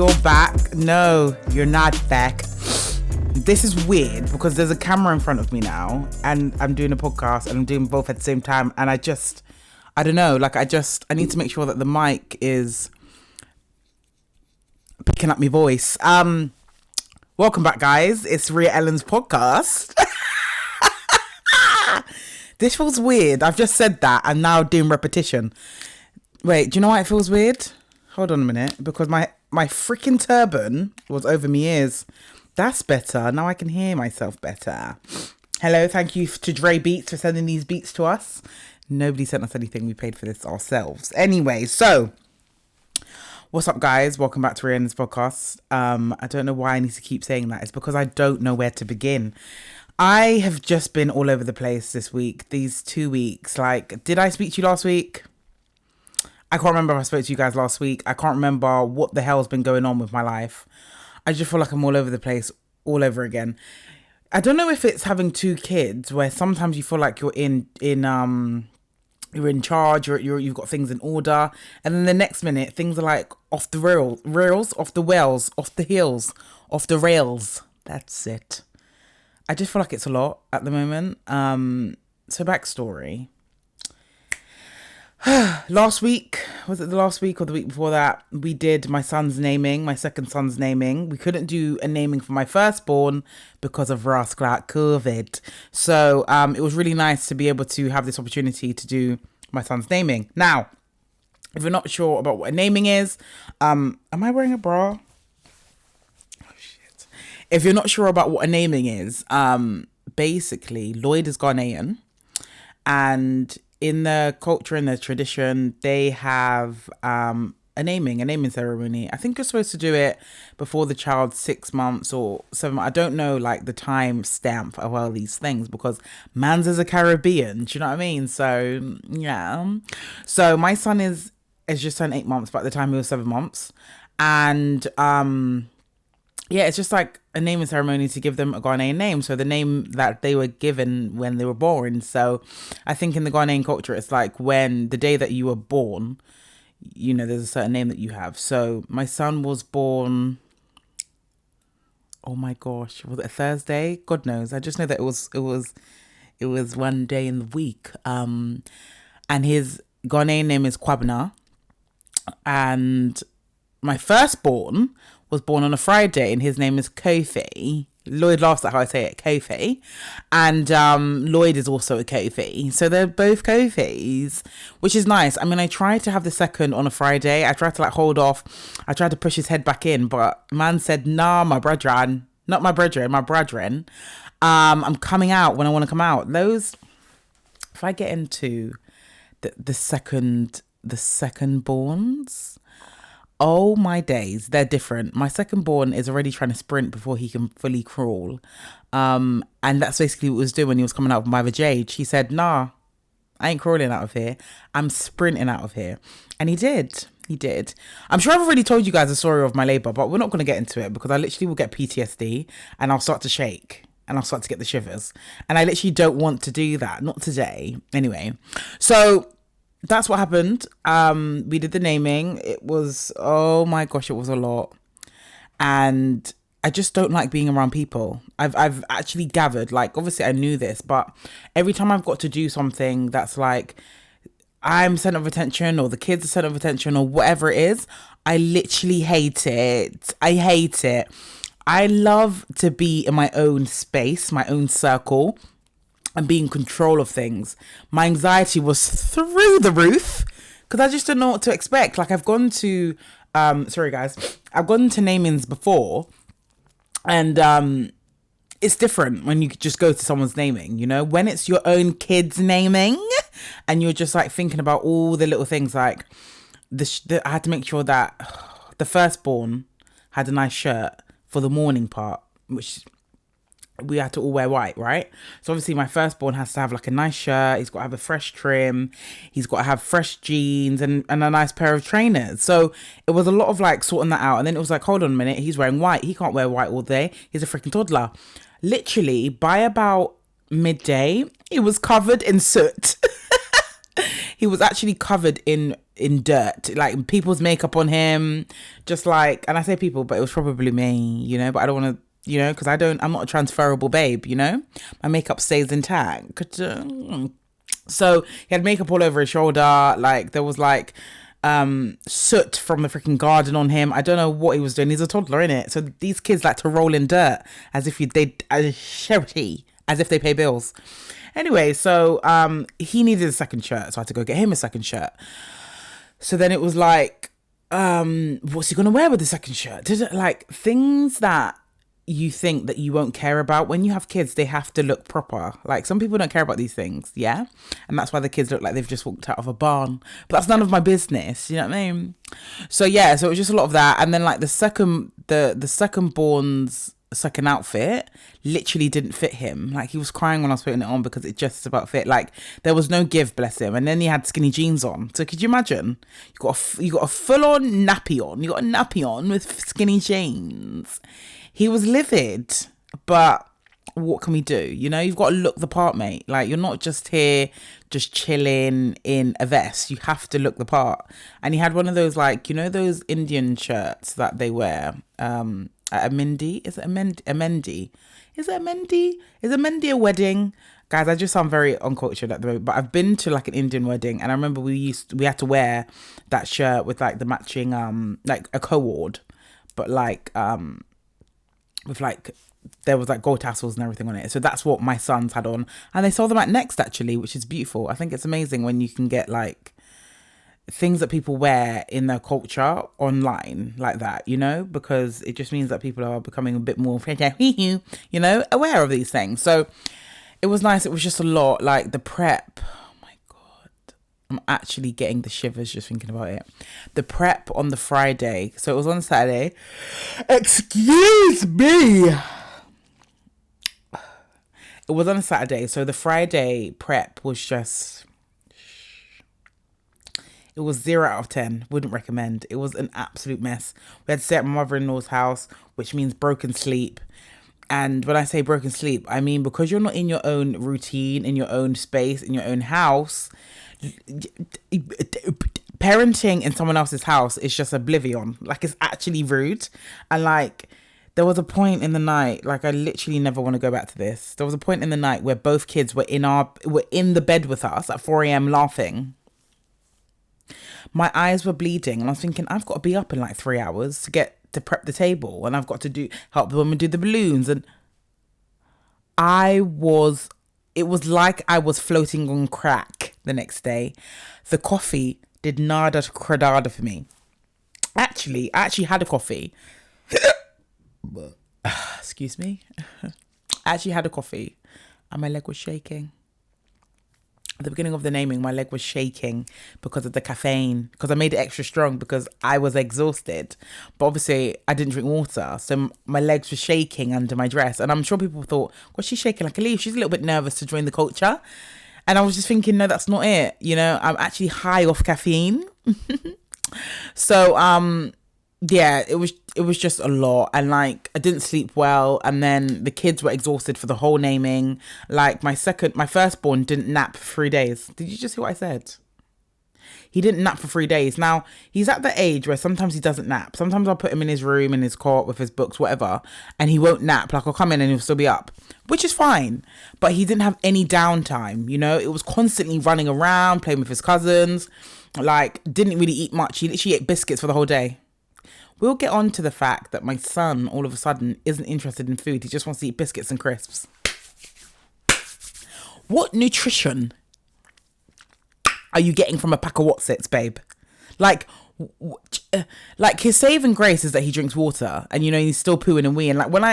you're back. No, you're not back. This is weird because there's a camera in front of me now and I'm doing a podcast and I'm doing both at the same time. And I don't know, like I need to make sure that the mic is picking up my voice. Welcome back, guys. It's Rhea Ellen's podcast. This feels weird. I've just said that and now doing repetition. Wait, do you know why it feels weird? Hold on a minute, because my freaking turban was over my ears. That's better. Now I can hear myself better. Hello, thank you to Dre Beats for sending these beats to us. Nobody sent us anything. We paid for this ourselves. Anyway, so what's up, guys? Welcome back to Rihanna's podcast. I don't know why I need to keep saying that. It's because I don't know where to begin. I have just been all over the place this week, these 2 weeks. Like, did I speak to you last week? I can't remember if I spoke to you guys last week. I can't remember what the hell's been going on with my life. I just feel like I'm all over the place all over again. I don't know if it's having two kids where sometimes you feel like you're in charge, you've got things in order, and then the next minute things are like off the rails, off the wells, off the hills, off the rails. That's it. I just feel like it's a lot at the moment. So backstory. Last week, was it the last week or the week before that, we did my son's naming, my second son's naming. We couldn't do a naming for my firstborn because of rascal COVID. So it was really nice to be able to have this opportunity to do my son's naming. Now, if you're not sure about what a naming is, am I wearing a bra? Oh, shit. If you're not sure about what a naming is, basically, Lloyd is Ghanaian, and in the culture and the tradition, they have a naming ceremony. I think you're supposed to do it before the child's 6 months or 7 months. I don't know, like, the time stamp of all these things because man's is a Caribbean. Do you know what I mean? So, yeah. So my son has just turned 8 months by the time he was 7 months. And, yeah, it's just like a naming ceremony to give them a Ghanaian name. So the name that they were given when they were born. So I think in the Ghanaian culture, it's like when the day that you were born, you know, there's a certain name that you have. So my son was born, oh my gosh, was it a Thursday? God knows. I just know that it was one day in the week. And his Ghanaian name is Kwabena. And my firstborn was born on a Friday and his name is Kofi. Lloyd laughs at how I say it, Kofi. And Lloyd is also a Kofi. So they're both Kofis, which is nice. I mean, I tried to have the second on a Friday. I tried to like hold off. I tried to push his head back in, but man said, nah, my brethren. Not my brethren, my brethren. I'm coming out when I want to come out. Those, if I get into the second borns, oh my days, they're different. My second born is already trying to sprint before he can fully crawl. And that's basically what he was doing when he was coming out of my vajayjay. He said, nah, I ain't crawling out of here. I'm sprinting out of here. And he did. He did. I'm sure I've already told you guys the story of my labour, but we're not going to get into it because I literally will get PTSD and I'll start to shake and I'll start to get the shivers. And I literally don't want to do that. Not today. Anyway, so that's what happened. We did the naming. It was, oh my gosh, it was a lot. And I just don't like being around people. I've actually gathered, like, obviously I knew this, but every time I've got to do something that's like, I'm center of attention or the kids are center of attention or whatever it is, I literally hate it. I hate it. I love to be in my own space, my own circle, and be in control of things. My anxiety was through the roof because I just didn't know what to expect. Like I've gone to, sorry guys, I've gone to namings before and it's different when you just go to someone's naming, you know, when it's your own kid's naming and you're just like thinking about all the little things like I had to make sure that the firstborn had a nice shirt for the morning part, which we had to all wear white, right? So obviously my firstborn has to have like a nice shirt. He's got to have a fresh trim. He's got to have fresh jeans and a nice pair of trainers. So it was a lot of like sorting that out. And then it was like, hold on a minute. He's wearing white. He can't wear white all day. He's a freaking toddler. Literally by about midday, he was covered in soot. he was actually covered in dirt, like people's makeup on him, just like, and I say people, but it was probably me, you know, but I don't want to, you know, because I'm not a transferable babe, you know, my makeup stays intact. So he had makeup all over his shoulder, like there was like soot from the freaking garden on him. I don't know what he was doing. He's a toddler, innit? So these kids like to roll in dirt as if as charity, as if they pay bills. Anyway, so he needed a second shirt, so I had to go get him a second shirt. So then it was like, what's he gonna wear with the second shirt? Like things that you think that you won't care about. When you have kids, they have to look proper. Like some people don't care about these things, yeah, and that's why the kids look like they've just walked out of a barn, but that's none of my business, you know what I mean? So yeah, so it was just a lot of that. And then like the second born's second outfit literally didn't fit him. Like he was crying when I was putting it on because it just about fit. Like there was no give, bless him. And then he had skinny jeans on, so could you imagine? You got a full-on nappy on. You got a nappy on with skinny jeans. He was livid, but what can we do? You know, you've got to look the part, mate. Like, you're not just here just chilling in a vest. You have to look the part. And he had one of those, like, you know, those Indian shirts that they wear at a Mindy? Is it a Mendi? Is it a Mendi? Is a Mendi a wedding? Guys, I just sound very uncultured at the moment, but I've been to like an Indian wedding, and I remember we had to wear that shirt with like the matching, like a cord, but like, with like there was like gold tassels and everything on it. So that's what my sons had on, and they sold them at Next actually, which is beautiful. I think it's amazing when you can get like things that people wear in their culture online like that, you know, because it just means that people are becoming a bit more you know, aware of these things. So it was nice. It was just a lot, like the prep. I'm actually getting the shivers just thinking about it. The prep on the Friday. So it was on Saturday. Excuse me. It was on a Saturday. So the Friday prep was just... It was 0 out of 10. Wouldn't recommend. It was an absolute mess. We had to stay at my mother-in-law's house, which means broken sleep. And when I say broken sleep, I mean because you're not in your own routine, in your own space, in your own house... Parenting in someone else's house is just oblivion. Like, it's actually rude. And like, there was a point in the night, like I literally never want to go back to this. There was a point in the night where both kids were in the bed with us at 4 a.m. laughing. My eyes were bleeding, and I was thinking, I've got to be up in like 3 hours to prep the table, and I've got to help the woman do the balloons, and it was like I was floating on crack the next day. The coffee did nada cradada for me. I actually had a coffee. Excuse me. I actually had a coffee and my leg was shaking. At the beginning of the naming, my leg was shaking because of the caffeine, because I made it extra strong because I was exhausted. But obviously I didn't drink water, so my legs were shaking under my dress. And I'm sure people thought, well, she's shaking like a leaf. She's a little bit nervous to join the culture. And I was just thinking, no, that's not it. You know, I'm actually high off caffeine. So, yeah, it was just a lot. And like, I didn't sleep well. And then the kids were exhausted for the whole naming. Like my firstborn didn't nap for 3 days. Did you just hear what I said? He didn't nap for 3 days. Now, he's at the age where sometimes he doesn't nap. Sometimes I'll put him in his room, in his cot with his books, whatever, and he won't nap. Like, I'll come in and he'll still be up, which is fine. But he didn't have any downtime, you know? It was constantly running around, playing with his cousins. Like, didn't really eat much. He literally ate biscuits for the whole day. We'll get on to the fact that my son, all of a sudden, isn't interested in food. He just wants to eat biscuits and crisps. What nutrition are you getting from a pack of Wotsits, babe? Like his saving grace is that he drinks water, and you know he's still pooing and weeing. Like when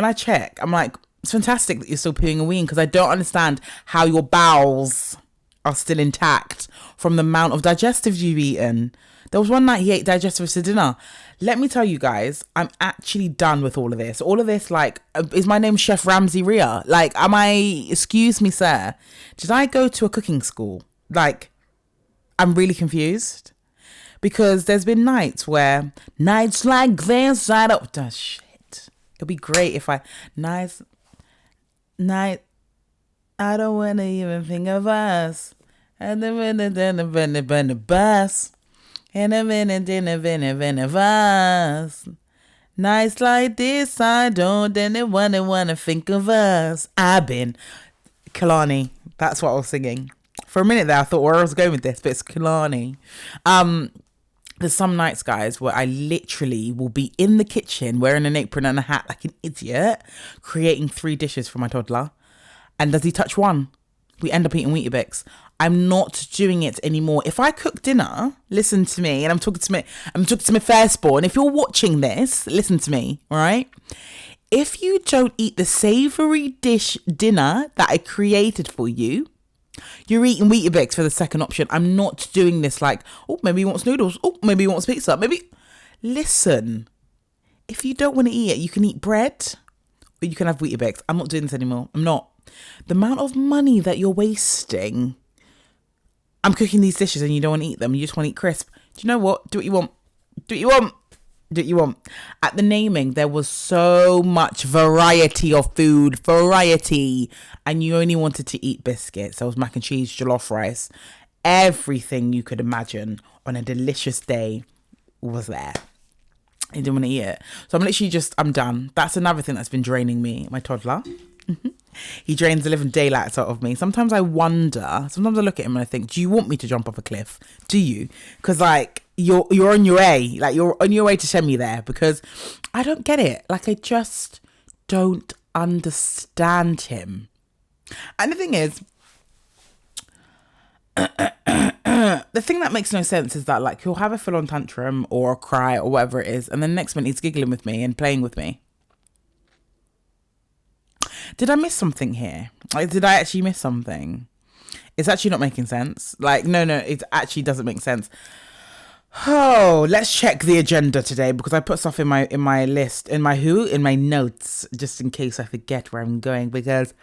I check, I'm like, it's fantastic that you're still pooing and weeing, because I don't understand how your bowels are still intact from the amount of digestives you've eaten. There was one night he ate digestives for dinner. Let me tell you guys, I'm actually done with all of this. All of this, like, is my name Chef Ramsay Rhea? Like, excuse me, sir, did I go to a cooking school? Like, I'm really confused, because there's been nights like this, shit. It'd be great if I don't want to even think of us. And the bus. And the bus. Nights like this, I don't anyone wanna think of us. I've been Kalani. That's what I was singing. For a minute there, I thought where I was going with this, but it's Kalani. There's some nights, guys, where I literally will be in the kitchen wearing an apron and a hat like an idiot, creating 3 dishes for my toddler. And does he touch one? We end up eating Weetabix. I'm not doing it anymore. If I cook dinner, listen to me, and I'm talking to my firstborn. If you're watching this, listen to me, all right? If you don't eat the savoury dinner that I created for you, you're eating Weetabix for the second option. I'm not doing this like, oh, maybe he wants noodles. Oh, maybe he wants pizza. Maybe. Listen, if you don't want to eat it, you can eat bread or you can have Weetabix. I'm not doing this anymore. I'm not. The amount of money that you're wasting. I'm cooking these dishes and you don't want to eat them. You just want to eat crisp. Do you know what? Do what you want. Do what you want. Do what you want. At the naming, there was so much variety of food. Variety. And you only wanted to eat biscuits. There was mac and cheese, jollof rice. Everything you could imagine on a delicious day was there. I didn't want to eat it. So I'm done. That's another thing that's been draining me. My toddler. He drains the living daylights out of me. Sometimes I wonder, sometimes I look at him and I think, do you want me to jump off a cliff? Do you? Because like you're on your way, like you're on your way to send me there, because I don't get it. Like I just don't understand him. And the thing is, the thing that makes no sense is that like he'll have a full-on tantrum or a cry or whatever it is, and then next minute he's giggling with me and playing with me. Did I miss something here? Like, did I actually miss something? It's actually not making sense. Like, no, it actually doesn't make sense. Oh, let's check the agenda today, because I put stuff in my list, in my notes, just in case I forget where I'm going, because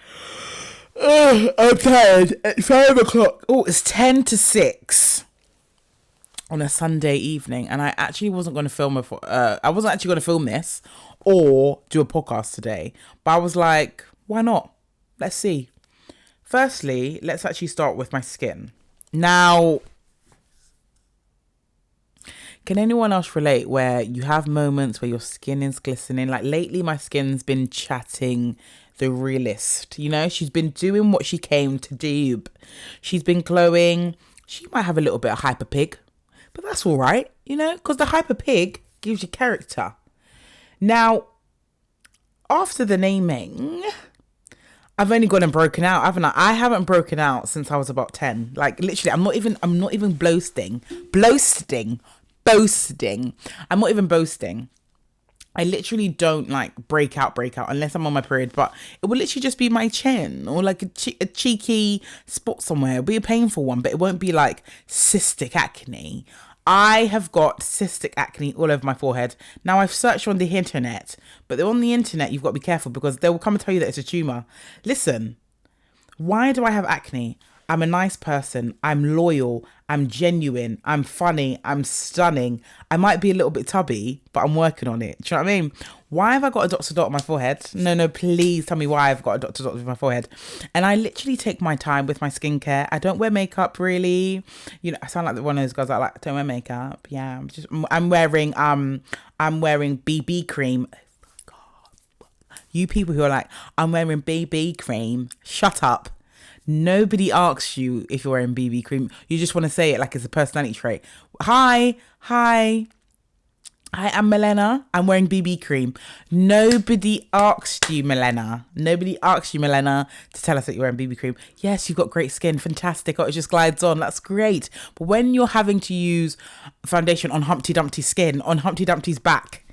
I'm tired. At 5 o'clock. Oh, it's 10 to 6 on a Sunday evening, and I actually wasn't going to film I wasn't actually going to film this or do a podcast today, but I was like, why not? Let's see. Firstly, let's actually start with my skin. Now, can anyone else relate where you have moments where your skin is glistening? Like lately, my skin's been chatting the realist. You know, she's been doing what she came to do. She's been glowing. She might have a little bit of hyper pig, but that's all right, you know, because the hyper pig gives you character. Now, after the naming, I've only gone and broken out, haven't I? I haven't broken out since I was about 10. Like literally, I'm not even boasting. I'm not even boasting. I literally don't like break out unless I'm on my period, but it will literally just be my chin or like a cheeky spot somewhere. It'll be a painful one, but it won't be like cystic acne. I have got cystic acne all over my forehead. Now, I've searched on the internet, but on the internet, you've got to be careful because they will come and tell you that it's a tumour. Listen, why do I have acne? I'm a nice person. I'm loyal. I'm genuine. I'm funny. I'm stunning. I might be a little bit tubby, but I'm working on it. Do you know what I mean? Why have I got a dot to dot on my forehead? No, please tell me why I've got a dot to dot on my forehead. And I literally take my time with my skincare. I don't wear makeup really. You know, I sound like one of those guys that like don't wear makeup. Yeah, I'm wearing BB cream. Oh my God. You people who are like, I'm wearing BB cream. Shut up. Nobody asks you if you're wearing BB cream. You just want to say it like it's a personality trait. Hi, I'm Milena. I'm wearing BB cream. Nobody asked you, Milena. To tell us that you're wearing BB cream. Yes, you've got great skin. Fantastic. Oh, it just glides on. That's great. But when you're having to use foundation on Humpty Dumpty's skin, on Humpty Dumpty's back,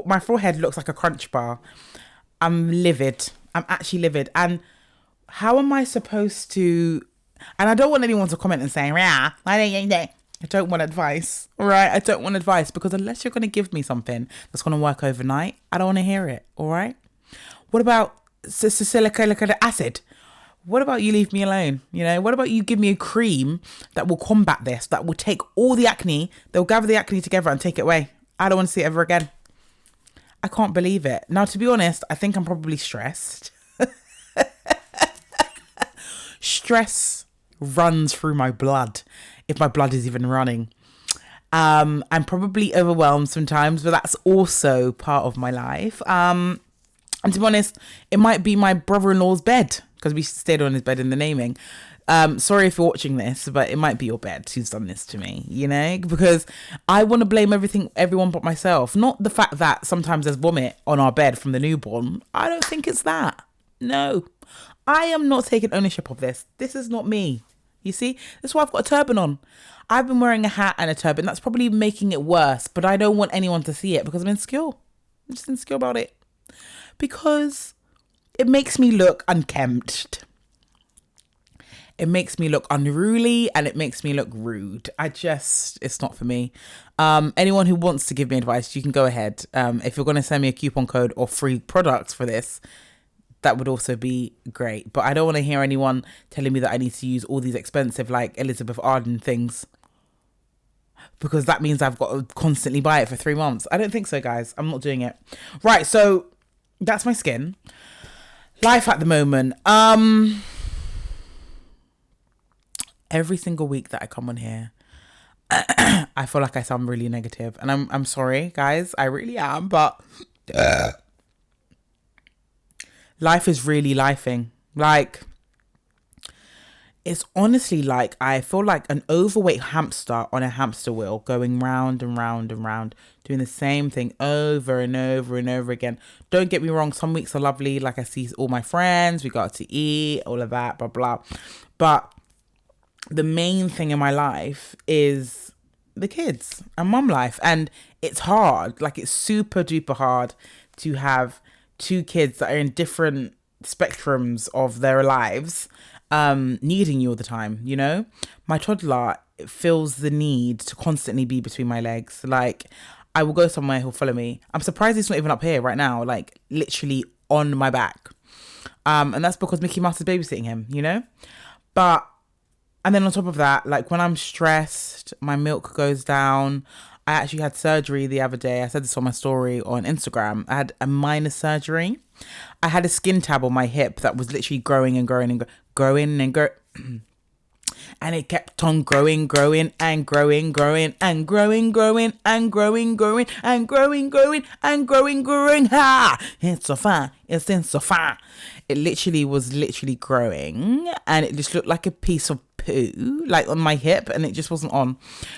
my forehead looks like a crunch bar. I'm livid. I'm actually livid. And how am I supposed to... And I don't want anyone to comment and say, Rhea, why don't you do? I don't want advice, all right? I don't want advice because unless you're going to give me something that's going to work overnight, I don't want to hear it, all right? What about salicylic acid? What about you leave me alone? You know, what about you give me a cream that will combat this, that will take all the acne, they'll gather the acne together and take it away. I don't want to see it ever again. I can't believe it. Now, to be honest, I think I'm probably stressed. Stress runs through my blood, if my blood is even running. I'm probably overwhelmed sometimes, but that's also part of my life. And to be honest, it might be my brother-in-law's bed, because we stayed on his bed in the naming. Sorry if you're watching this, but it might be your bed who's done this to me, you know, because I want to blame everyone but myself. Not the fact that sometimes there's vomit on our bed from the newborn. I don't think it's that. No, I am not taking ownership of this. This is not me. You see, that's why I've got a turban on. I've been wearing a hat and a turban. That's probably making it worse, but I don't want anyone to see it because I'm insecure. I'm just insecure about it because it makes me look unkempt. It makes me look unruly and it makes me look rude. It's not for me. Anyone who wants to give me advice, you can go ahead. If you're going to send me a coupon code or free products for this, that would also be great. But I don't want to hear anyone telling me that I need to use all these expensive, like Elizabeth Arden things, because that means I've got to constantly buy it for 3 months. I don't think so, guys. I'm not doing it. Right. So that's my skin. Life at the moment. Every single week that I come on here, I feel like I sound really negative, and I'm sorry, guys. I really am, but life is really lifing. Like, it's honestly like I feel like an overweight hamster on a hamster wheel, going round and round and round, doing the same thing over and over and over again. Don't get me wrong, some weeks are lovely. Like, I see all my friends, we go out to eat, all of that, blah blah. But the main thing in my life is the kids and mum life. And it's hard. Like, it's super duper hard to have 2 kids that are in different spectrums of their lives, needing you all the time, you know? My toddler feels the need to constantly be between my legs. Like, I will go somewhere, he'll follow me. I'm surprised he's not even up here right now, like literally on my back. And that's because Mickey Mouse is babysitting him, you know? And then on top of that, like, when I'm stressed, my milk goes down. I actually had surgery the other day. I said this on my story on Instagram. I had a minor surgery. I had a skin tab on my hip that was literally growing and growing and growing and growing. And it kept on growing and growing and growing and growing and growing. Ha! It's so fun. It's so fun. It literally was growing, and it just looked like a piece of poo, like, on my hip, and it just wasn't on.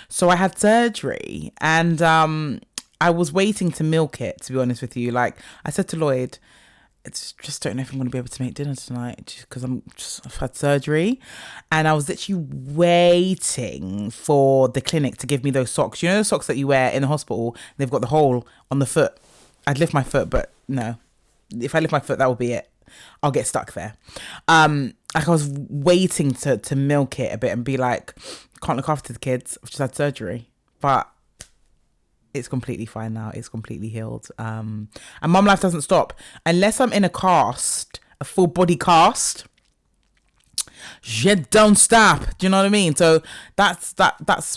So I had surgery, and I was waiting to milk it, to be honest with you. Like, I said to Lloyd, just don't know if I'm going to be able to make dinner tonight because I've had surgery. And I was literally waiting for the clinic to give me those socks. You know, those socks that you wear in the hospital, they've got the hole on the foot. I'd lift my foot, but no. If I lift my foot, that will be it. I'll get stuck there. Like, I was waiting to milk it a bit and be like, can't look after the kids. I've just had surgery. But it's completely fine now. It's completely healed. And mum life doesn't stop. Unless I'm in a cast, a full body cast, shit don't stop. Do you know what I mean? So that's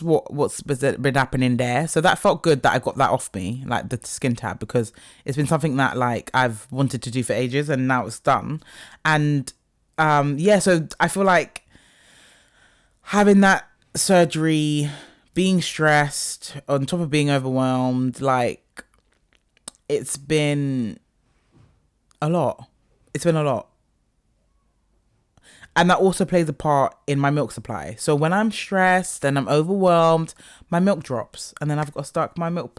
what's been happening there. So that felt good that I got that off me, like the skin tab, because it's been something that, like, I've wanted to do for ages, and now it's done. And so I feel like having that surgery, being stressed, on top of being overwhelmed, like, it's been a lot. It's been a lot. And that also plays a part in my milk supply. So when I'm stressed and I'm overwhelmed, my milk drops. And then I've got to start my milk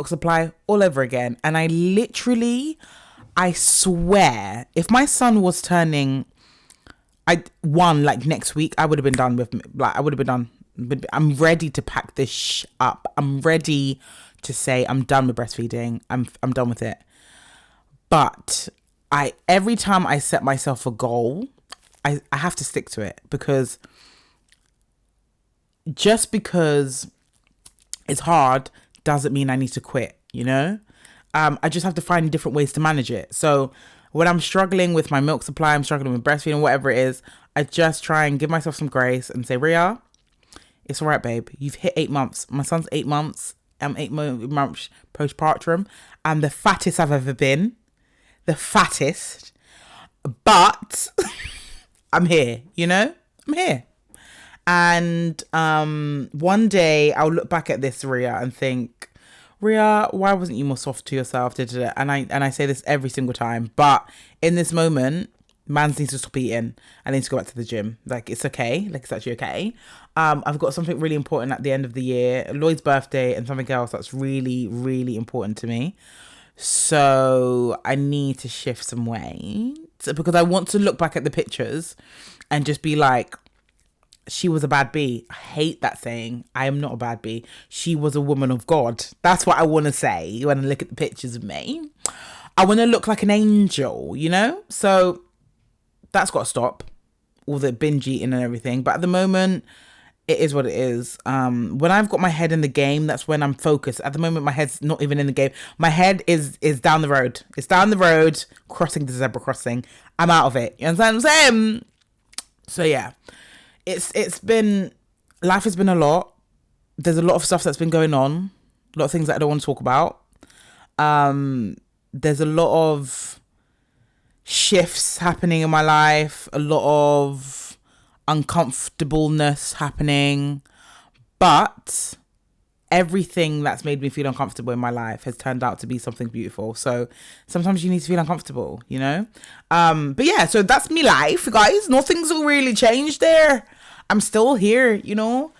supply all over again. And I swear, if my son was turning like next week, I would have been done with, like, I would have been done. I'm ready to pack this up. I'm ready to say I'm done with breastfeeding. I'm done with it. But every time I set myself a goal, I have to stick to it, because just because it's hard doesn't mean I need to quit, you know? I just have to find different ways to manage it. So when I'm struggling with my milk supply, I'm struggling with breastfeeding, whatever it is, I just try and give myself some grace and say, Rhea, it's all right, babe. You've hit 8 months. My son's 8 months. I'm 8 months postpartum. I'm the fattest I've ever been. The fattest. But I'm here, you know? I'm here. And one day I'll look back at this, Rhea, and think, Rhea, why wasn't you more soft to yourself? And I say this every single time, but in this moment, man needs to stop eating. I need to go back to the gym. Like, it's okay. Like, it's actually okay. I've got something really important at the end of the year, Lloyd's birthday, and something else that's really, really important to me. So I need to shift some weight because I want to look back at the pictures and just be like, she was a bad bee. I hate that saying. I am not a bad bee. She was a woman of God. That's what I want to say when I look at the pictures of me. I want to look like an angel, you know? So that's got to stop. All the binge eating and everything. But at the moment, it is what it is. When I've got my head in the game, that's when I'm focused. At the moment, my head's not even in the game. My head is down the road. It's down the road, crossing the zebra crossing. I'm out of it. You understand what I'm saying? So yeah, it's been, life has been a lot. There's a lot of stuff that's been going on. A lot of things that I don't want to talk about. There's a lot of shifts happening in my life. A lot of uncomfortableness happening, but everything that's made me feel uncomfortable in my life has turned out to be something beautiful. So sometimes you need to feel uncomfortable, you know? But yeah, so that's me life, guys. Nothing's really changed there. I'm still here, you know?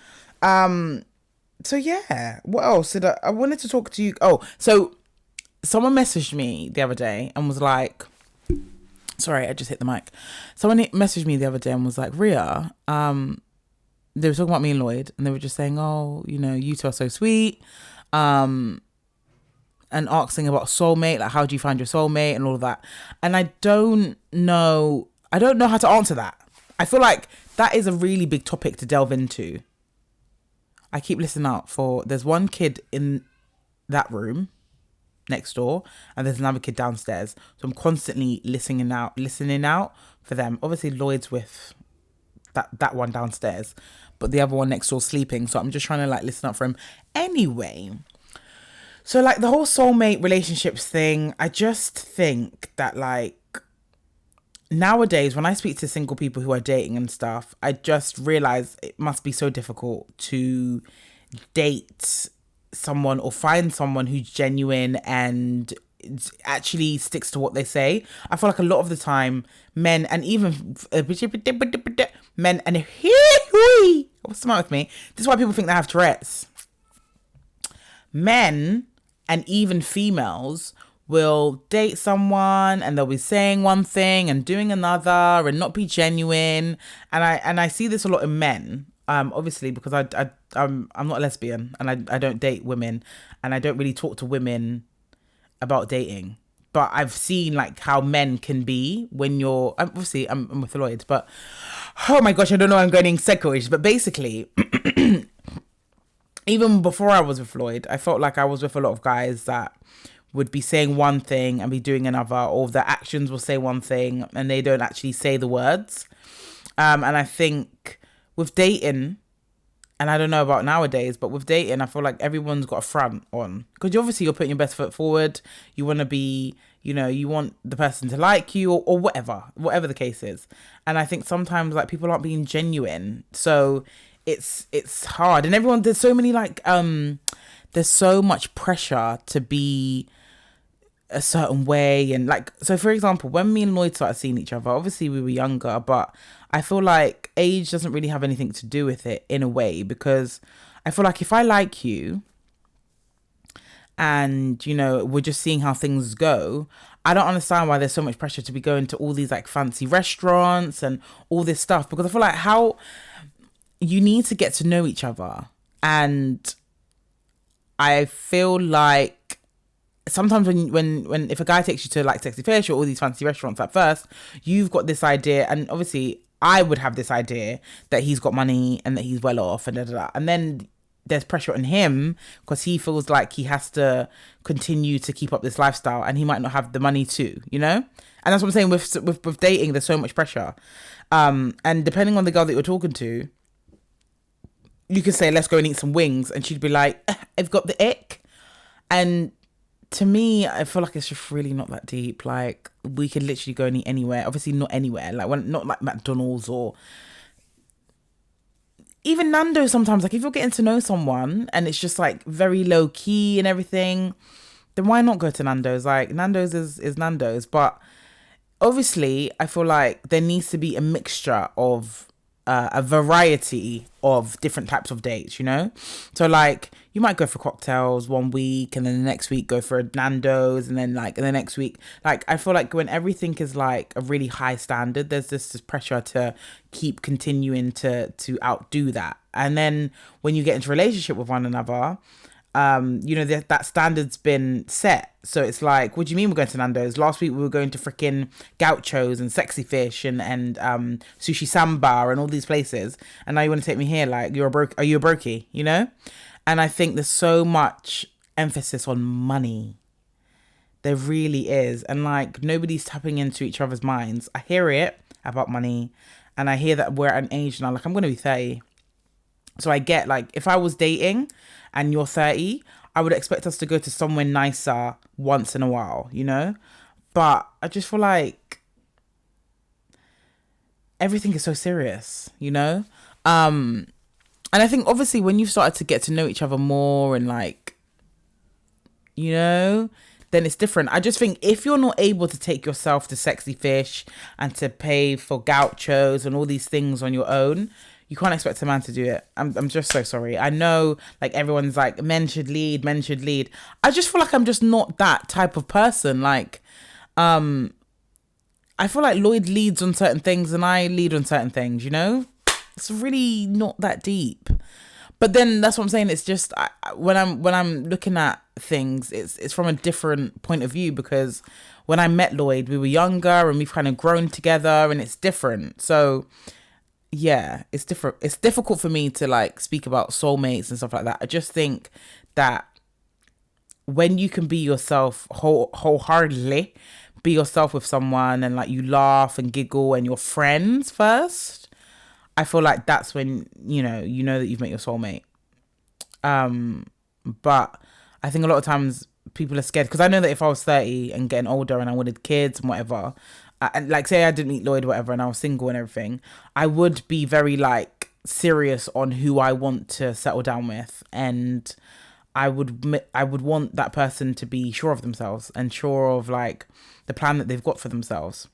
So yeah, what else did I wanted to talk to you. Oh, so someone messaged me the other day and was like, sorry, I just hit the mic. Someone messaged me the other day and was like, Rhea, they were talking about me and Lloyd, and they were just saying, oh, you know, you two are so sweet, and asking about soulmate, like, how do you find your soulmate and all of that. And I don't know how to answer that. I feel like that is a really big topic to delve into. I keep listening out for, there's one kid in that room next door and there's another kid downstairs, so I'm constantly listening out for them. Obviously Lloyd's with that one downstairs, but the other one next door sleeping, so I'm just trying to like listen up for him. Anyway, so like the whole soulmate relationships thing, I just think that like nowadays when I speak to single people who are dating and stuff, I just realize it must be so difficult to date someone or find someone who's genuine and actually sticks to what they say. I feel like a lot of the time men and even men and what's the matter with me? This is why people think they have Tourette's. Men and even females will date someone and they'll be saying one thing and doing another and not be genuine. And I see this a lot in men. Obviously because I'm not a lesbian and I don't date women and I don't really talk to women about dating. But I've seen like how men can be when you're, obviously I'm with Lloyd, but oh my gosh, I don't know, I'm going segue. But basically, even before I was with Lloyd, I felt like I was with a lot of guys that would be saying one thing and be doing another, or their actions will say one thing and they don't actually say the words. And I think with dating, and I don't know about nowadays, but with dating, I feel like everyone's got a front on. Because obviously you're putting your best foot forward. You want to be, you know, you want the person to like you or whatever the case is. And I think sometimes like people aren't being genuine. So it's hard. And everyone, there's so many like, there's so much pressure to be a certain way. And like, so for example, when me and Lloyd started seeing each other, obviously we were younger, but I feel like age doesn't really have anything to do with it in a way, because I feel like if I like you and, you know, we're just seeing how things go, I don't understand why there's so much pressure to be going to all these like fancy restaurants and all this stuff, because I feel like how you need to get to know each other. And I feel like sometimes when if a guy takes you to like Sexy Fish or all these fancy restaurants at first, you've got this idea, and obviously I would have this idea that he's got money and that he's well off and and then there's pressure on him because he feels like he has to continue to keep up this lifestyle and he might not have the money too, you know? And that's what I'm saying with dating, there's so much pressure. And depending on the girl that you're talking to, you could say, let's go and eat some wings, and she'd be like, I've got the ick. And to me, I feel like it's just really not that deep. Like, we could literally go anywhere. Obviously, not anywhere. Like, when not like McDonald's or even Nando's sometimes. Like, if you're getting to know someone and it's just like very low key and everything, then why not go to Nando's? Like, Nando's is Nando's. But obviously, I feel like there needs to be a mixture of a variety of different types of dates, you know? So, like, you might go for cocktails one week and then the next week go for a Nando's and then, like, the next week. Like, I feel like when everything is, like, a really high standard, there's this pressure to keep continuing to outdo that. And then when you get into a relationship with one another, you know, that standard's been set. So it's like, what do you mean we're going to Nando's? Last week we were going to freaking Gauchos and Sexy Fish and Sushi Samba and all these places, and now you want to take me here? Like, are you a brokey, you know? And I think there's so much emphasis on money. There really is. And like, nobody's tapping into each other's minds. I hear it about money, and I hear that we're at an age now, like, I'm going to be 30. So I get, like, if I was dating and you're 30, I would expect us to go to somewhere nicer once in a while, you know? But I just feel like everything is so serious, you know? And I think obviously when you've started to get to know each other more and, like, you know, then it's different. I just think if you're not able to take yourself to Sexy Fish and to pay for Gauchos and all these things on your own, you can't expect a man to do it. I'm just so sorry. I know, like, everyone's like, men should lead. I just feel like I'm just not that type of person. Like, I feel like Lloyd leads on certain things and I lead on certain things, you know? It's really not that deep. But then that's what I'm saying. It's just, when I'm looking at things, it's from a different point of view, because when I met Lloyd, we were younger and we've kind of grown together and it's different. So yeah, it's different. It's difficult for me to, like, speak about soulmates and stuff like that. I just think that when you can be yourself wholeheartedly, be yourself with someone and, like, you laugh and giggle and you're friends first, I feel like that's when, you know that you've met your soulmate. But I think a lot of times people are scared, because I know that if I was 30 and getting older and I wanted kids and whatever, and, like, say I didn't meet Lloyd or whatever and I was single and everything, I would be very, like, serious on who I want to settle down with, and I would want that person to be sure of themselves and sure of, like, the plan that they've got for themselves.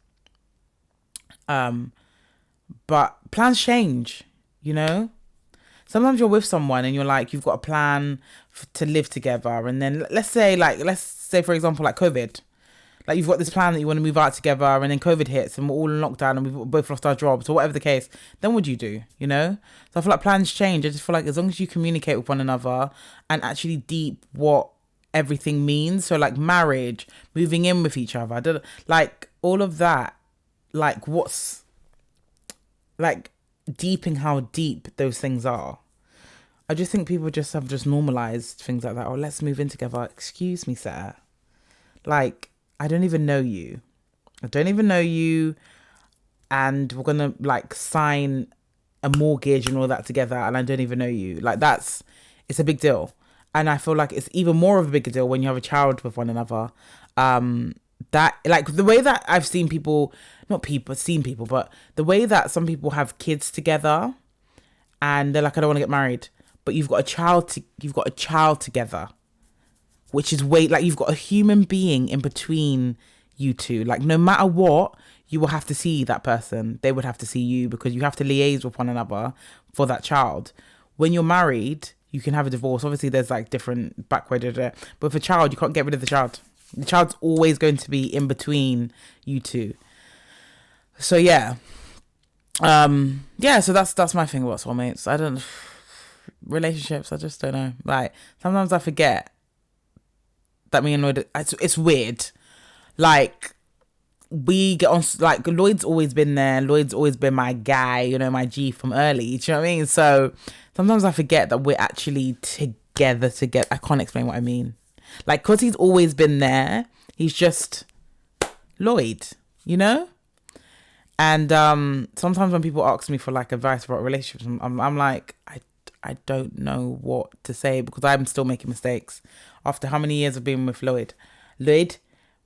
But plans change, you know? Sometimes you're with someone and you're like, you've got a plan to live together, and then let's say for example, like, COVID. Like, you've got this plan that you want to move out together, and then COVID hits and we're all in lockdown and we've both lost our jobs or whatever the case. Then what do you do, you know? So I feel like plans change. I just feel like as long as you communicate with one another and actually deep what everything means. So, like, marriage, moving in with each other, like, all of that, like, what's, like, deeping how deep those things are. I just think people have normalized things like that. Oh, let's move in together. Excuse me, sir. Like, I don't even know you. And we're going to, like, sign a mortgage and all that together, and I don't even know you. Like, it's a big deal. And I feel like it's even more of a bigger deal when you have a child with one another. That, like, the way that I've seen people, but the way that some people have kids together and they're like, I don't want to get married, but you've got a child together, which is like, you've got a human being in between you two. Like, no matter what, you will have to see that person. They would have to see you, because you have to liaise with one another for that child. When you're married, you can have a divorce. Obviously, there's, like, different backward, but with a child, you can't get rid of the child. The child's always going to be in between you two. So yeah. So that's my thing about soulmates. Relationships, I just don't know. Like, sometimes I forget that me and Lloyd, it's weird. Like, we get on, like, Lloyd's always been there. Lloyd's always been my guy, you know, my G from early. Do you know what I mean? So sometimes I forget that we're actually together. I can't explain what I mean. Like, because he's always been there, he's just Lloyd, you know? And sometimes when people ask me for, like, advice about relationships, I'm like, I don't know what to say because I'm still making mistakes. After how many years of being with Lloyd?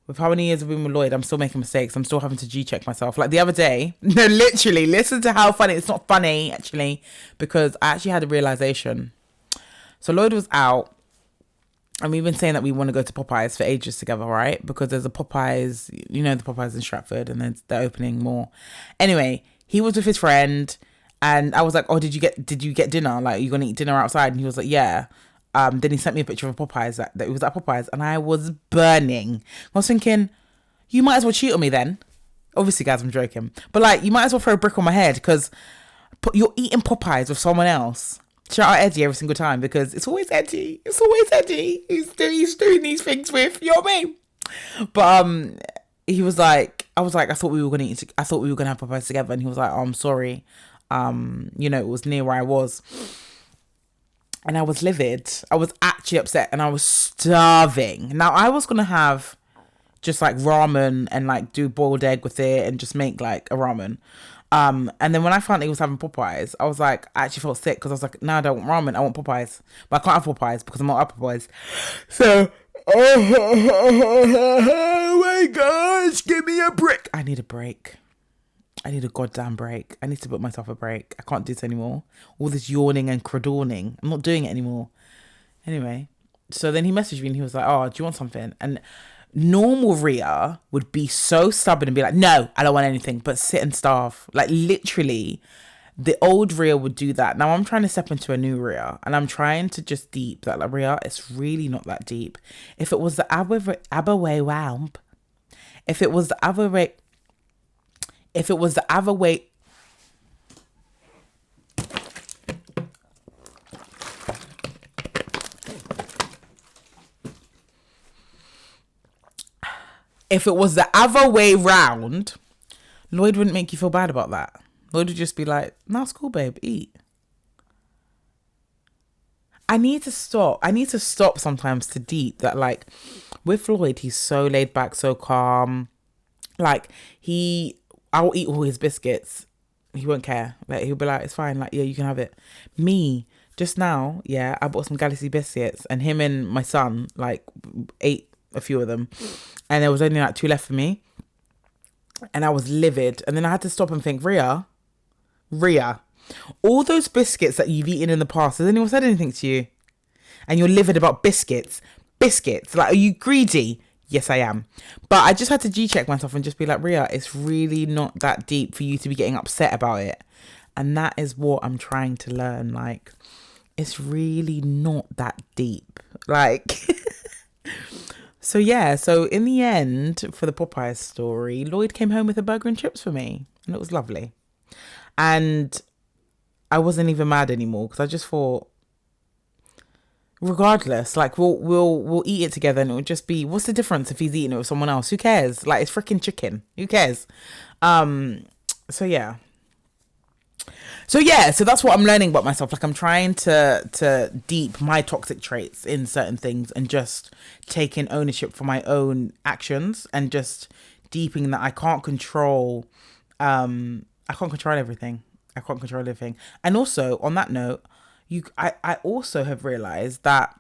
With how many years of being with Lloyd, I'm still making mistakes. I'm still having to G-check myself. Like the other day, no, literally, listen to how funny. It's not funny, actually, because I actually had a realization. So Lloyd was out, and we've been saying that we want to go to Popeyes for ages together, right? Because there's a Popeyes, you know, the Popeyes in Stratford, and then they're opening more. Anyway, he was with his friend, and I was like, "Oh, did you get dinner? Like, are you gonna eat dinner outside?" And he was like, "Yeah." Then he sent me a picture of a Popeyes that it was at Popeyes, and I was burning. I was thinking, you might as well cheat on me then. Obviously, guys, I'm joking, but like, you might as well throw a brick on my head because you're eating Popeyes with someone else. Shout out Eddie every single time because it's always Eddie. It's always Eddie. He's doing these things with, you know what I mean? But he was like, I was like, I thought we were gonna have Popeyes together, and he was like, oh, I'm sorry. You know, it was near where I was. And I was livid. I was actually upset and I was starving. Now I was gonna have just like ramen and like do boiled egg with it and just make like a ramen. And then when I found he was having Popeyes, I was like, I actually felt sick because I was like, no, I don't want ramen, I want Popeyes. But I can't have Popeyes because I'm not at Popeyes. So, oh my gosh, give me a break. I need a break. I need a goddamn break. I need to put myself a break. I can't do this anymore. All this yawning and cradawning. I'm not doing it anymore. Anyway, so then he messaged me and he was like, oh, do you want something? And normal Rhea would be so stubborn and be like, no, I don't want anything, but sit and starve. Like literally, the old Rhea would do that. Now I'm trying to step into a new Rhea and I'm trying to just deep that like Rhea, it's really not that deep. If it was the other way round, if it was the other way, if it was the other way, if it was the other way round, Lloyd wouldn't make you feel bad about that. Lloyd would just be like, no, it's cool, babe, eat. I need to stop sometimes to deep that like with Lloyd, he's so laid back, so calm. Like I'll eat all his biscuits. He won't care. Like he'll be like, it's fine. Like, yeah, you can have it. Me, just now, yeah, I bought some Galaxy biscuits and him and my son, like, ate a few of them. And there was only like 2 left for me. And I was livid. And then I had to stop and think, Rhea, all those biscuits that you've eaten in the past, has anyone said anything to you? And you're livid about biscuits. Like, are you greedy? Yes, I am. But I just had to G-check myself and just be like, Rhea, it's really not that deep for you to be getting upset about it. And that is what I'm trying to learn. Like, it's really not that deep. Like, so yeah. So in the end, for the Popeyes story, Lloyd came home with a burger and chips for me. And it was lovely. And I wasn't even mad anymore because I just thought, regardless, like we'll eat it together and it'll just be, what's the difference if he's eating it with someone else? Who cares? Like, it's freaking chicken. Who cares? So that's what I'm learning about myself. Like, I'm trying to deep my toxic traits in certain things and just taking ownership for my own actions and just deeping that I can't control everything. I can't control everything. And also on that note, I also have realized that,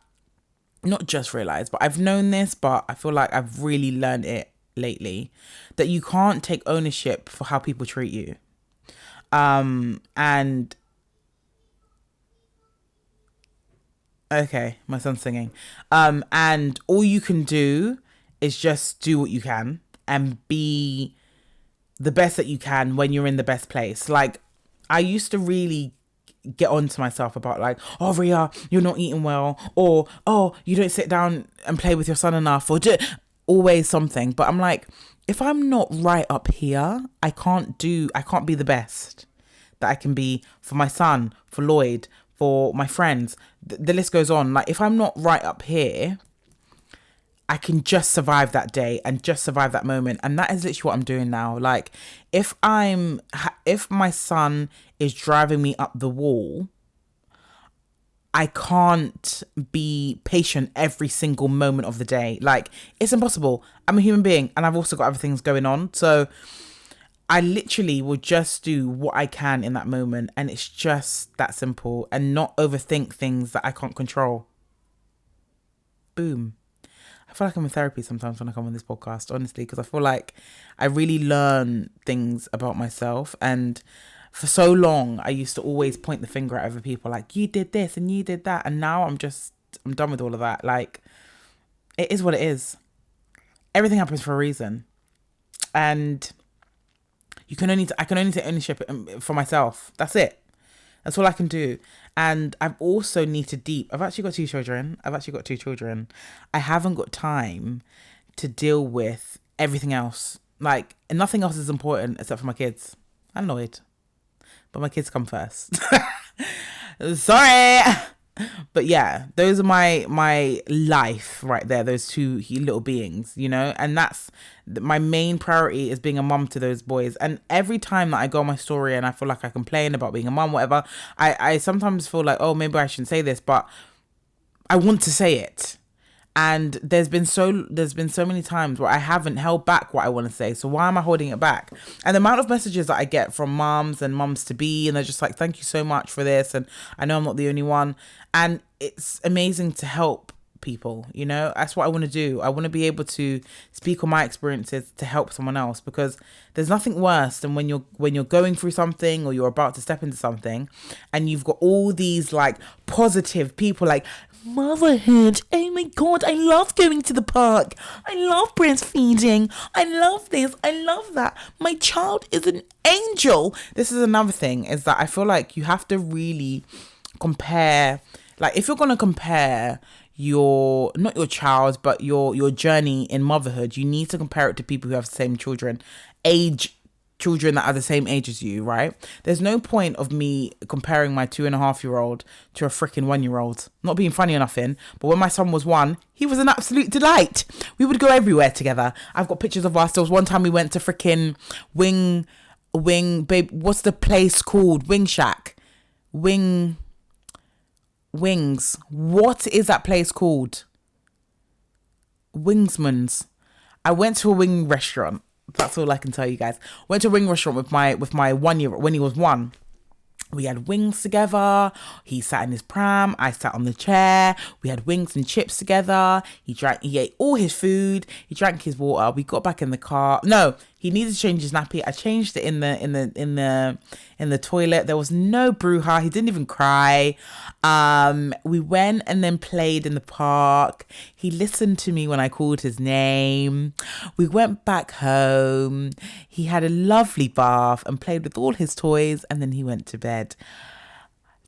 not just realized, but I've known this, but I feel like I've really learned it lately, that you can't take ownership for how people treat you. And okay, my son's singing. And all you can do is just do what you can and be the best that you can when you're in the best place. Like, I used to really get on to myself about like, oh, Rhea, you're not eating well, or oh, you don't sit down and play with your son enough, or always something. But I'm like, if I'm not right up here, I can't be the best that I can be for my son, for Lloyd, for my friends. The list goes on. Like, if I'm not right up here, I can just survive that day and just survive that moment. And that is literally what I'm doing now. Like, if my son is driving me up the wall, I can't be patient every single moment of the day. Like, it's impossible. I'm a human being and I've also got other things going on. So I literally will just do what I can in that moment, and it's just that simple, and not overthink things that I can't control. Boom. I feel like I'm in therapy sometimes when I come on this podcast, honestly, because I feel like I really learn things about myself. And for so long, I used to always point the finger at other people, like, you did this and you did that. And now I'm done with all of that. Like, it is what it is. Everything happens for a reason. And I can only take ownership for myself. That's it. That's all I can do. And I've also I've actually got two children. I haven't got time to deal with everything else. Like, nothing else is important except for my kids. I'm annoyed, but my kids come first. Sorry. But yeah, those are my life right there, those two little beings, you know. And that's my main priority, is being a mum to those boys. And every time that I go on my story and I feel like I complain about being a mum, whatever, I sometimes feel like, oh, maybe I shouldn't say this, but I want to say it. And there's been so many times where I haven't held back what I want to say. So why am I holding it back? And the amount of messages that I get from mums and mums to be, and they're just like, thank you so much for this. And I know I'm not the only one. And it's amazing to help people, you know. That's what I want to do. I want to be able to speak on my experiences to help someone else, because there's nothing worse than when you're going through something, or you're about to step into something, and you've got all these like positive people like, motherhood, oh my god, I love going to the park, I love breastfeeding, I love this, I love that, my child is an angel. This is another thing, is that I feel like you have to really compare. Like, if you're going to compare not your child, but your journey in motherhood, you need to compare it to people who have the same children that are the same age as you, right? There's no point of me comparing my 2.5-year-old to a freaking 1-year-old. Not being funny or nothing, but when my son was 1, he was an absolute delight. We would go everywhere together. I've got pictures of us. There was one time we went to freaking Wing, babe, what's the place called? Wing Shack. Wings. What is that place called? Wingsman's. I went to a wing restaurant. That's all I can tell you guys. Went to a wing restaurant with my 1-year-old when he was 1. We had wings together. He sat in his pram. I sat on the chair. We had wings and chips together. He ate all his food. He drank his water. We got back in the car. No, he needed to change his nappy. I changed it in the toilet. There was no brouhaha. He didn't even cry. We went and then played in the park. He listened to me when I called his name. We went back home. He had a lovely bath and played with all his toys, and then he went to bed.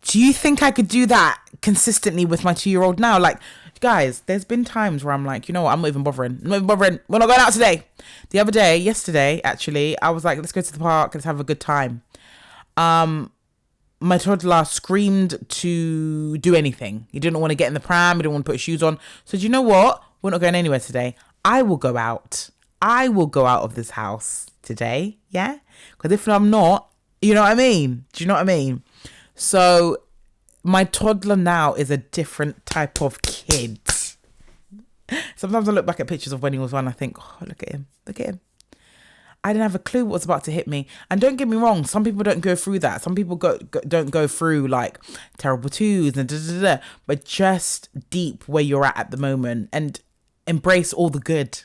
Do you think I could do that consistently with my 2-year-old now? Like, guys, there's been times where I'm like, you know what, I'm not even bothering. We're not going out today. Yesterday, actually, I was like, let's go to the park, let's have a good time. My toddler screamed to do anything. He didn't want to get in the pram. He didn't want to put his shoes on. So do you know what? We're not going anywhere today. I will go out. I will go out of this house today. Yeah? Because if I'm not, you know what I mean? Do you know what I mean? So my toddler now is a different type of kid. Sometimes I look back at pictures of when he was 1. I think, oh, look at him. I didn't have a clue what was about to hit me. And don't get me wrong, some people don't go through that. Some people don't go through like terrible twos and but just deep where you're at the moment, and embrace all the good.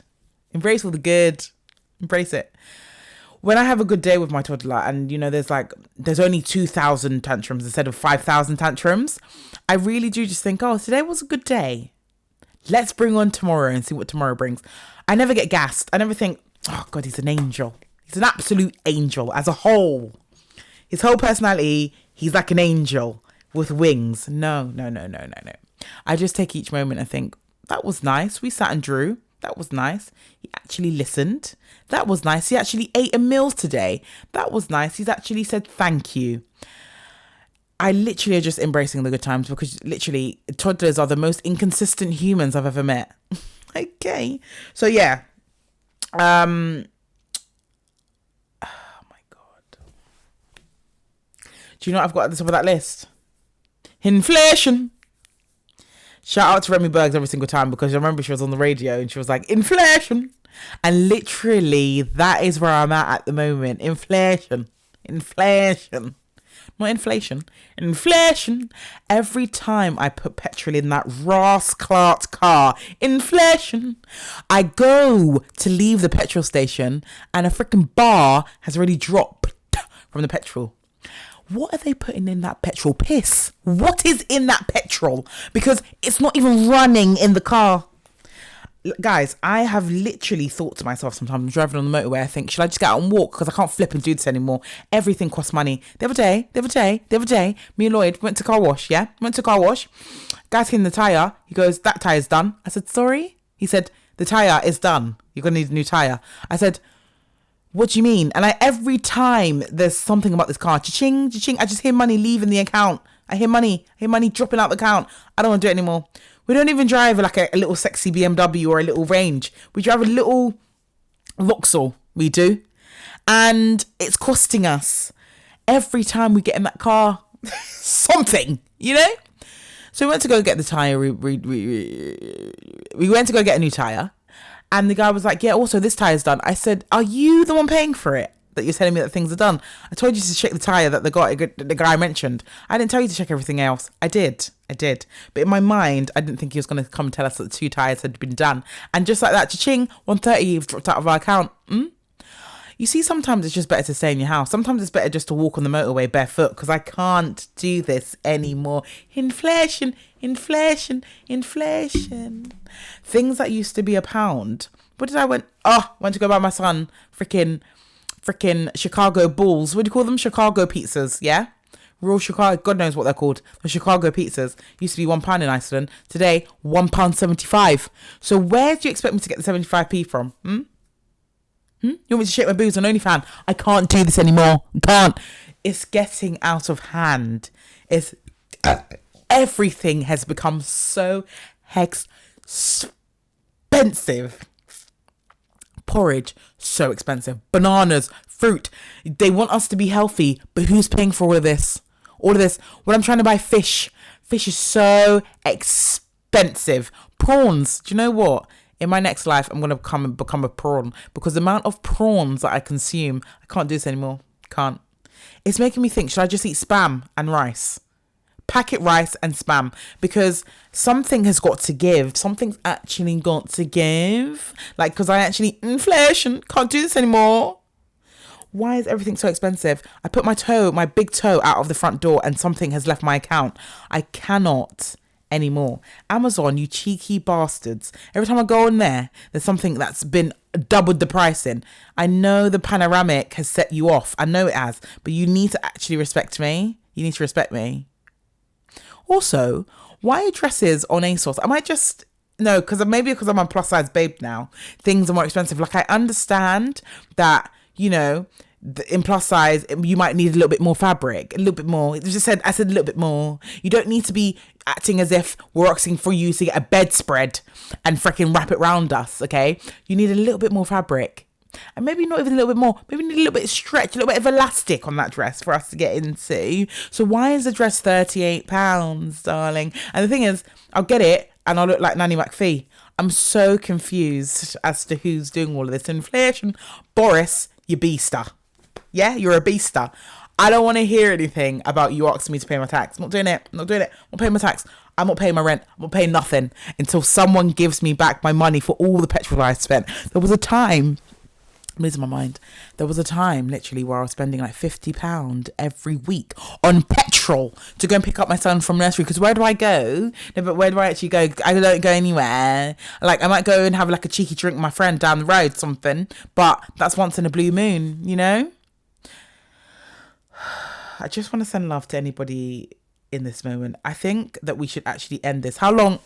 Embrace it. When I have a good day with my toddler, and you know, there's only 2,000 tantrums instead of 5,000 tantrums, I really do just think, oh, today was a good day. Let's bring on tomorrow and see what tomorrow brings. I never get gassed. I never think, oh God, he's an angel. He's an absolute angel as a whole. His whole personality, he's like an angel with wings. No. I just take each moment and think, that was nice. We sat and drew. That was nice. He actually listened. That was nice. He actually ate a meal today. That was nice. He's actually said thank you. I literally are just embracing the good times, because literally toddlers are the most inconsistent humans I've ever met. Okay. So yeah. Oh my God. Do you know what I've got at the top of that list? Inflation. Shout out to Remy Bergs every single time, because I remember she was on the radio and she was like, inflation. And literally, that is where I'm at the moment. Inflation. Not inflation. Inflation. Every time I put petrol in that rascal's car, inflation. I go to leave the petrol station and a freaking bar has already dropped from the petrol. What are they putting in that petrol? Piss. What is in that petrol? Because it's not even running in the car. Guys, I have literally thought to myself sometimes, I'm driving on the motorway, I think, should I just get out and walk? Because I can't flip and do this anymore. Everything costs money. The other day, me and Lloyd went to car wash, yeah? Guy's cleaning the tyre. He goes, that tyre's done. I said, sorry? He said, the tyre is done. You're going to need a new tyre. I said, what do you mean? And every time there's something about this car, cha-ching, cha-ching, I just hear money leaving the account. I hear money dropping out the account. I don't want to do it anymore. We don't even drive like a little sexy BMW or a little Range. We drive a little Vauxhall. We do. And it's costing us every time we get in that car something, you know? So we went to go get the tyre. We went to go get a new tyre. And the guy was like, yeah, also this tyre's done. I said, are you the one paying for it? That you're telling me that things are done. I told you to check the tyre that the guy mentioned. I didn't tell you to check everything else. I did. But in my mind, I didn't think he was going to come and tell us that the 2 tyres had been done. And just like that, cha-ching, 130, you've dropped out of our account. You see, sometimes it's just better to stay in your house. Sometimes it's better just to walk on the motorway barefoot because I can't do this anymore. Inflation. Things that used to be £1. What did I went to go buy my son freaking Chicago balls. What do you call them? Chicago pizzas, yeah? Real Chicago, God knows what they're called. The Chicago pizzas used to be £1 in Iceland. Today, £1.75. So where do you expect me to get the 75p from? You want me to shake my boobs on OnlyFans? I can't do this anymore. Can't. It's getting out of hand. It's everything has become so expensive. Porridge, so expensive. Bananas, fruit. They want us to be healthy, but who's paying for all of this? When I'm trying to buy fish is so expensive. Prawns, do you know what? In my next life, I'm going to become a prawn because the amount of prawns that I consume, I can't do this anymore. Can't. It's making me think, should I just eat spam and rice? Packet rice and spam, because something has got to give. Something's actually got to give. Like, because inflation, can't do this anymore. Why is everything so expensive? I put my big toe out of the front door and something has left my account. I cannot anymore. Amazon, you cheeky bastards. Every time I go in there, there's something that's been doubled the price in. I know the panoramic has set you off. I know it has, but you need to actually respect me. You need to respect me. Also, why are dresses on ASOS? Because I'm a plus size babe now, things are more expensive. Like, I understand that, in plus size, you might need a little bit more fabric, a little bit more. I said a little bit more. You don't need to be acting as if we're asking for you to get a bedspread and freaking wrap it around us, okay? You need a little bit more fabric. And maybe not even a little bit more. Maybe we need a little bit of stretch, a little bit of elastic on that dress for us to get into. So why is the dress £38, darling? And the thing is, I'll get it and I'll look like Nanny McPhee. I'm so confused as to who's doing all of this inflation. Boris, you beaster. Yeah, you're a beaster. I don't want to hear anything about you asking me to pay my tax. I'm not doing it. I'm not paying my tax. I'm not paying my rent. I'm not paying nothing until someone gives me back my money for all the petrol I spent. There was a time... I'm losing my mind. There was a time literally where I was spending like £50 every week on petrol to go and pick up my son from nursery. Because where do I go? No, but where do I actually go? I don't go anywhere. Like, I might go and have like a cheeky drink with my friend down the road, something. But that's once in a blue moon, you know? I just want to send love to anybody in this moment. I think that we should actually end this. How long?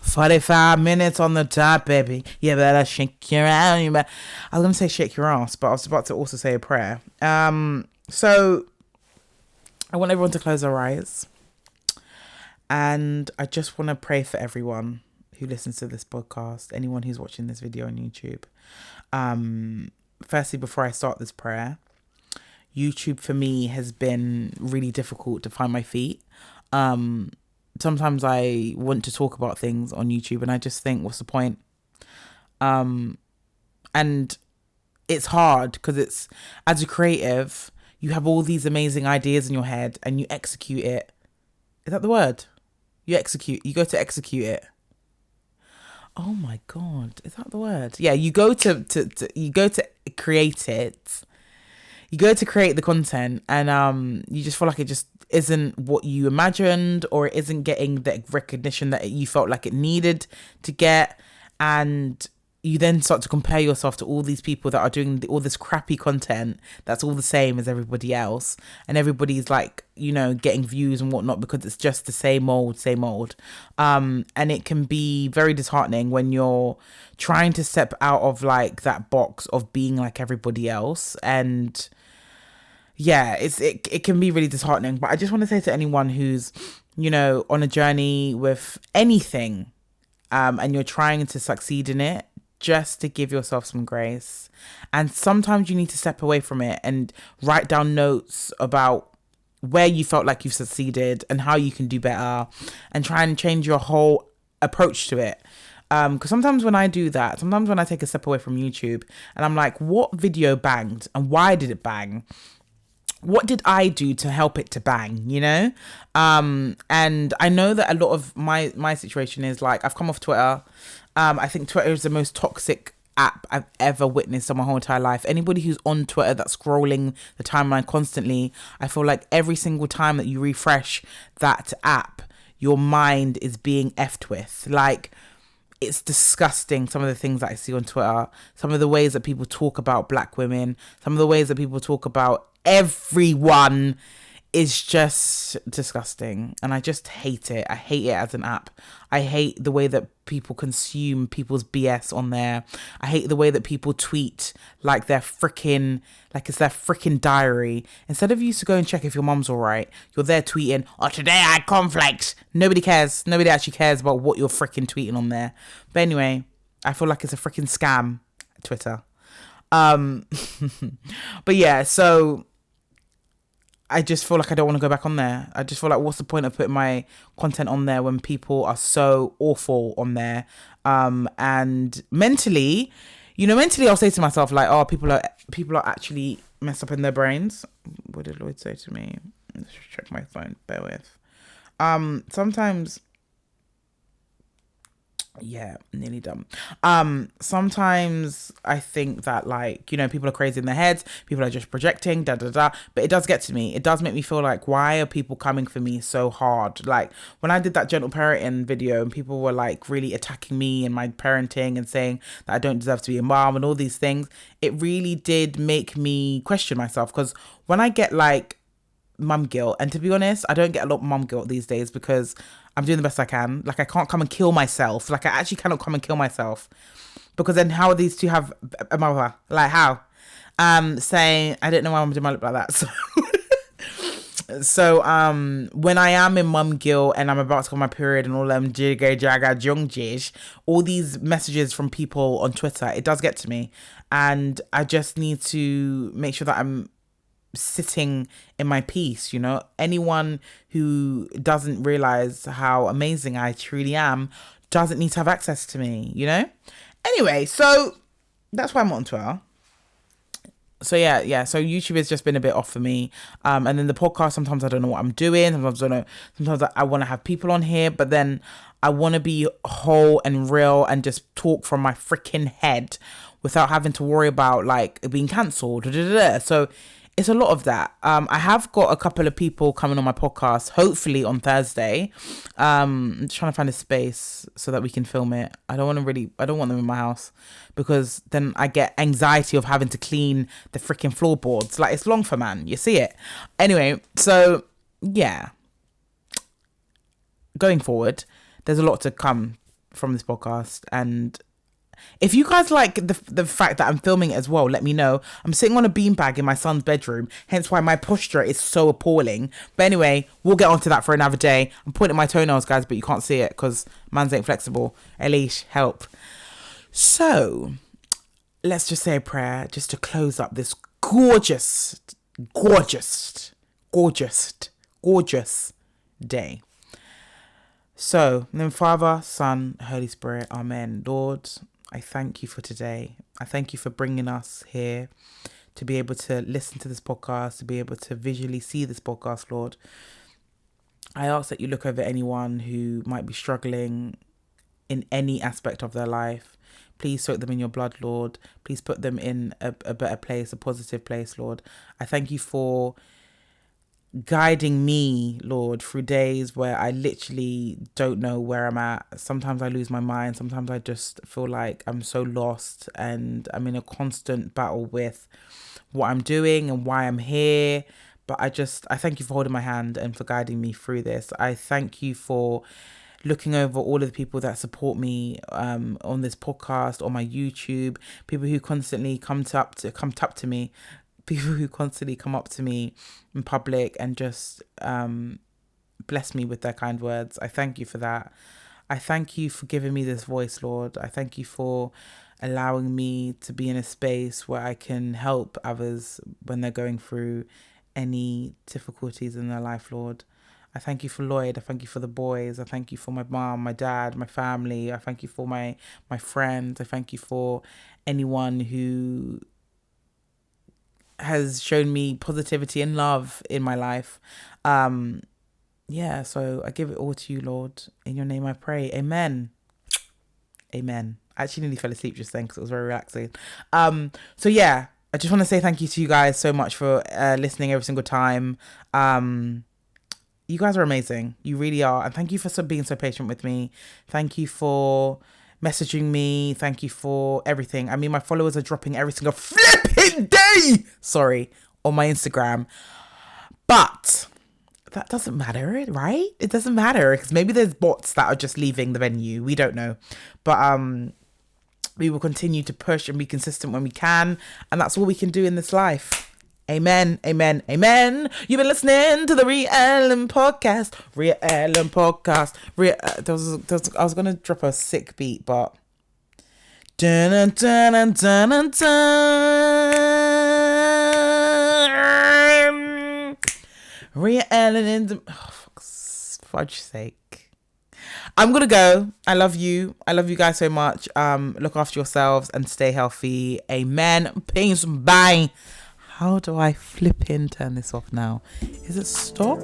45 minutes on the top, baby. You better shake your ass. I was going to say shake your ass, but I was about to also say a prayer. So I want everyone to close their eyes. And I just want to pray for everyone who listens to this podcast, anyone who's watching this video on YouTube. Firstly, before I start this prayer, YouTube for me has been really difficult to find my feet. sometimes I want to talk about things on YouTube and I just think, what's the point? And it's hard because it's, as a creative, you have all these amazing ideas in your head and you execute it. Is that the word? You go to execute it. Oh my God, is that the word? Yeah, you go to create it. You go to create the content and you just feel like it just isn't what you imagined, or it isn't getting the recognition that you felt like it needed to get. And you then start to compare yourself to all these people that are doing all this crappy content that's all the same as everybody else. And everybody's like, getting views and whatnot because it's just the same old. And it can be very disheartening when you're trying to step out of like that box of being like everybody else. And yeah, it can be really disheartening. But I just want to say to anyone who's, on a journey with anything, and you're trying to succeed in it, just to give yourself some grace. And sometimes you need to step away from it and write down notes about where you felt like you've succeeded and how you can do better, and try and change your whole approach to it. Because sometimes when I do that, sometimes when I take a step away from YouTube and I'm like, what video banged and why did it bang? What did I do to help it to bang, And I know that a lot of my situation is like, I've come off Twitter. I think Twitter is the most toxic app I've ever witnessed in my whole entire life. Anybody who's on Twitter that's scrolling the timeline constantly, I feel like every single time that you refresh that app, your mind is being effed with. Like, it's disgusting, some of the things that I see on Twitter, some of the ways that people talk about black women, some of the ways that people talk about everyone is just disgusting. And I just hate it. I hate it as an app. I hate the way that people consume people's BS on there. I hate the way that people tweet like it's their freaking diary. Instead of you to go and check if your mom's all right, you're there tweeting, oh, today I had cornflakes. Nobody cares. Nobody actually cares about what you're freaking tweeting on there. But anyway, I feel like it's a freaking scam, Twitter. But yeah, so I just feel like I don't want to go back on there. I just feel like, what's the point of putting my content on there when people are so awful on there? And mentally I'll say to myself like, oh, people are actually messed up in their brains. What did Lloyd say to me? Let's check my phone. Bear with. Sometimes. Yeah, nearly done. Sometimes I think that like, people are crazy in their heads, people are just projecting, but it does get to me. It does make me feel like, why are people coming for me so hard? Like when I did that gentle parenting video and people were like really attacking me and my parenting and saying that I don't deserve to be a mom and all these things, it really did make me question myself. Because when I get like mum guilt, and to be honest, I don't get a lot of mum guilt these days because I'm doing the best I can. Like, I can't come and kill myself. Like, I actually cannot come and kill myself. Because then how are these two have a mother? Like, how? Saying, I don't know why I'm doing my lip like that. So, when I am in mum guilt and I'm about to go on my period and all them jigga jagga jung jish, all these messages from people on Twitter, it does get to me. And I just need to make sure that I'm sitting in my peace. Anyone who doesn't realize how amazing I truly am doesn't need to have access to me. Anyway, so that's why I'm on Twitter. So yeah, so YouTube has just been a bit off for me, and then the podcast, sometimes I don't know what I'm doing, sometimes I want to have people on here, but then I want to be whole and real and just talk from my freaking head without having to worry about like being cancelled. So it's a lot of that. I have got a couple of people coming on my podcast, hopefully on Thursday. I'm just trying to find a space so that we can film it. I don't want them in my house because then I get anxiety of having to clean the freaking floorboards. Like, it's long for man. You see it. Anyway, so yeah. Going forward, there's a lot to come from this podcast, and if you guys like the fact that I'm filming it as well, let me know. I'm sitting on a beanbag in my son's bedroom, hence why my posture is so appalling. But anyway, we'll get onto that for another day. I'm pointing at my toenails, guys, but you can't see it because man's ain't flexible. Elish, help. So, let's just say a prayer just to close up this gorgeous day. So, in the name of Father, Son, Holy Spirit, Amen. Lord, I thank you for today. I thank you for bringing us here to be able to listen to this podcast, to be able to visually see this podcast, Lord. I ask that you look over anyone who might be struggling in any aspect of their life. Please soak them in your blood, Lord. Please put them in a better place, a positive place, Lord. I thank you for guiding me, Lord, through days where I literally don't know where I'm at. Sometimes I lose my mind. Sometimes I just feel like I'm so lost and I'm in a constant battle with what I'm doing and why I'm here. But I thank you for holding my hand and for guiding me through this. I thank you for looking over all of the people that support me on this podcast, on my YouTube, people who constantly come up to me, people who constantly come up to me in public and just bless me with their kind words. I thank you for that. I thank you for giving me this voice, Lord. I thank you for allowing me to be in a space where I can help others when they're going through any difficulties in their life, Lord. I thank you for Lloyd. I thank you for the boys. I thank you for my mom, my dad, my family. I thank you for my friends. I thank you for anyone who has shown me positivity and love in my life. So I give it all to you, Lord. In your name I pray. Amen. Amen. I actually nearly fell asleep just then because it was very relaxing. I just want to say thank you to you guys so much for listening every single time. You guys are amazing. You really are. And thank you for being so patient with me. Thank you for messaging me. Thank you for everything. I mean, my followers are dropping every single flipping day. Sorry, on my Instagram. But that doesn't matter, right? It doesn't matter because maybe there's bots that are just leaving the venue. We don't know. But we will continue to push and be consistent when we can. And that's all we can do in this life. Amen, amen, amen. You've been listening to the Rhea Ellen podcast. Rhea Ellen podcast. I was going to drop a sick beat, but... Dun, dun, dun, dun, dun, dun. Rhea Ellen in the... Oh, for fudge's sake. I'm going to go. I love you. I love you guys so much. Look after yourselves and stay healthy. Amen. Peace. Bye. How do I flip in turn this off now? Is it stop?